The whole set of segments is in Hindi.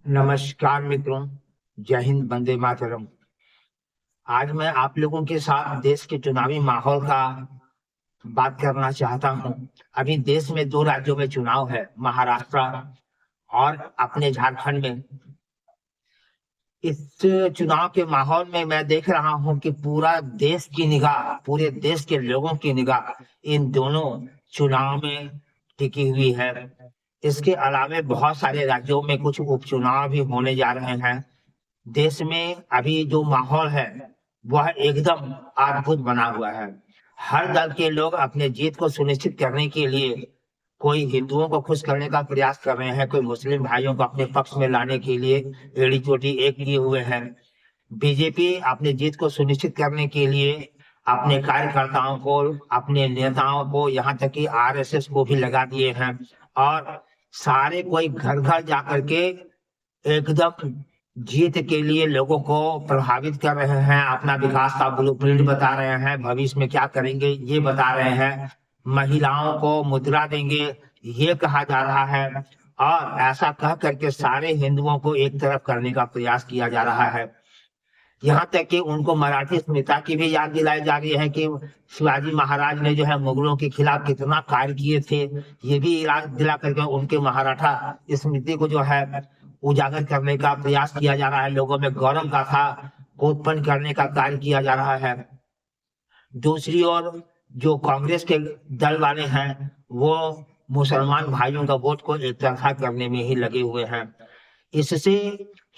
नमस्कार मित्रों। जय हिंद, वंदे मातरम। आज मैं आप लोगों के साथ देश के चुनावी माहौल का बात करना चाहता हूं। अभी देश में दो राज्यों में चुनाव है, महाराष्ट्र और अपने झारखंड में। इस चुनाव के माहौल में मैं देख रहा हूं कि पूरा देश की निगाह, पूरे देश के लोगों की निगाह इन दोनों चुनाव में टिकी हुई है। इसके अलावे बहुत सारे राज्यों में कुछ उपचुनाव भी होने जा रहे हैं। देश में अभी जो माहौल है वह एकदम अद्भुत बना हुआ है। हर दल के लोग अपने जीत को सुनिश्चित करने के लिए कोई हिंदुओं को खुश करने का प्रयास कर रहे हैं, कोई मुस्लिम भाइयों को अपने पक्ष में लाने के लिए एड़ी चोटी एक किए हुए हैं। बीजेपी अपनी जीत को सुनिश्चित करने के लिए अपने कार्यकर्ताओं को, अपने नेताओं को, यहाँ तक कि आरएसएस को भी लगा दिए हैं और सारे कोई घर घर जाकर के एकदम जीत के लिए लोगों को प्रभावित कर रहे हैं, अपना विकास का ब्लूप्रिंट बता रहे हैं, भविष्य में क्या करेंगे ये बता रहे हैं। महिलाओं को मुद्रा देंगे ये कहा जा रहा है और ऐसा कह करके सारे हिंदुओं को एक तरफ करने का प्रयास किया जा रहा है। यहाँ तक कि उनको मराठी स्मृति की भी याद दिलाई जा रही है कि शिवाजी महाराज ने जो है मुगलों के खिलाफ कितना कार्य किए थे। ये भी याद दिला करके उनके मराठा स्मृति को जो है उजागर करने का प्रयास किया जा रहा है, लोगों में गौरव गाथा को उत्पन्न करने का कार्य किया जा रहा है। दूसरी ओर जो कांग्रेस के दल वाले हैं वो मुसलमान भाइयों का वोट को एक तरफा करने में ही लगे हुए हैं। इससे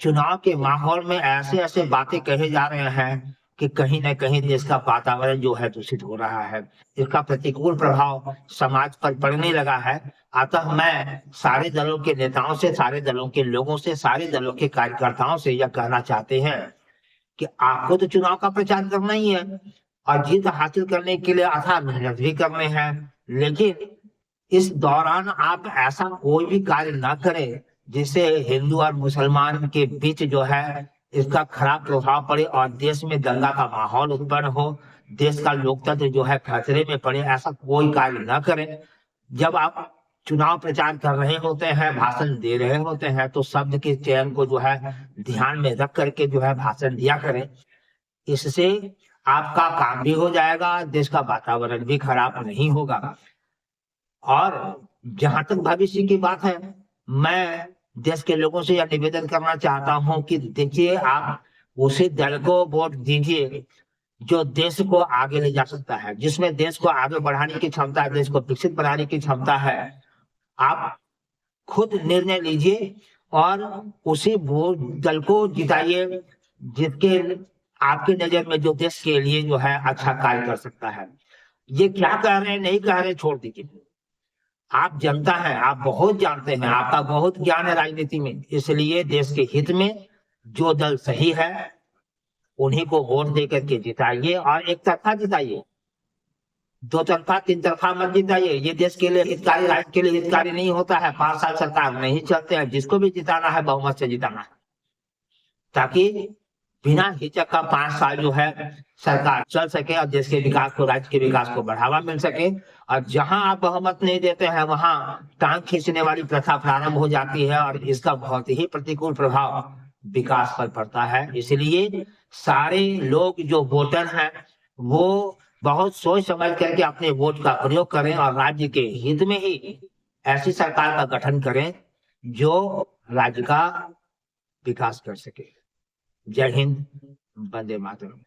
चुनाव के माहौल में ऐसे ऐसे बातें कहे जा रहे हैं कि कहीं ना कहीं देश का वातावरण जो है दूषित हो रहा है। इसका प्रतिकूल प्रभाव समाज पर पड़ने लगा है। अतः मैं सारे दलों के नेताओं से, सारे दलों के लोगों से, सारे दलों के कार्यकर्ताओं से यह कहना चाहते हैं कि आपको तो चुनाव का प्रचार करना ही है और जीत हासिल करने के लिए अथाह मेहनत भी करने हैं, लेकिन इस दौरान आप ऐसा कोई भी कार्य ना करें जिससे हिंदू और मुसलमान के बीच जो है इसका खराब प्रभाव पड़े और देश में दंगा का माहौल उत्पन्न हो, देश का लोकतंत्र जो है खतरे में पड़े। ऐसा कोई कार्य ना करें। जब आप चुनाव प्रचार कर रहे होते हैं, भाषण दे रहे होते हैं, तो शब्द के चयन को जो है ध्यान में रख करके जो है भाषण दिया करें। इससे आपका काम भी हो जाएगा, देश का वातावरण भी खराब नहीं होगा। और जहां तक भविष्य की बात है, मैं देश के लोगों से यह निवेदन करना चाहता हूं कि देखिए, आप उसी दल को वोट दीजिए जो देश को आगे ले जा सकता है, जिसमें देश को आगे बढ़ाने की क्षमता है, देश को विकसित बनाने की क्षमता है। आप खुद निर्णय लीजिए और उसी वोट दल को जिताइए जिसके आपकी नजर में जो देश के लिए जो है अच्छा कार्य कर सकता है। ये क्या कह रहे हैं नहीं कह रहे छोड़ दीजिए। आप जनता हैं, आप बहुत जानते हैं, आपका बहुत ज्ञान है राजनीति में, इसलिए देश के हित में जो दल सही है उन्हीं को वोट दे करके जिताइए और एक तरफा जिताइए। दो तरफा तीन तरफा मत जिताइए। ये देश के लिए हितकारी, राज्य के लिए हितकारी नहीं होता है। 5 साल सरकार नहीं चलते हैं, जिसको भी जिताना है बहुमत से जिताना है, ताकि बिना हिचक का 5 साल जो है सरकार चल सके और देश के विकास को, राज्य के विकास को बढ़ावा मिल सके। और जहां आप बहुमत नहीं देते हैं वहां टांग खींचने वाली प्रथा प्रारंभ हो जाती है और इसका बहुत ही प्रतिकूल प्रभाव विकास पर पड़ता है। इसलिए सारे लोग जो वोटर हैं वो बहुत सोच समझ करके अपने वोट का प्रयोग करें और राज्य के हित में ही ऐसी सरकार का गठन करें जो राज्य का विकास कर सके। जय हिंद, वंदे मातरम।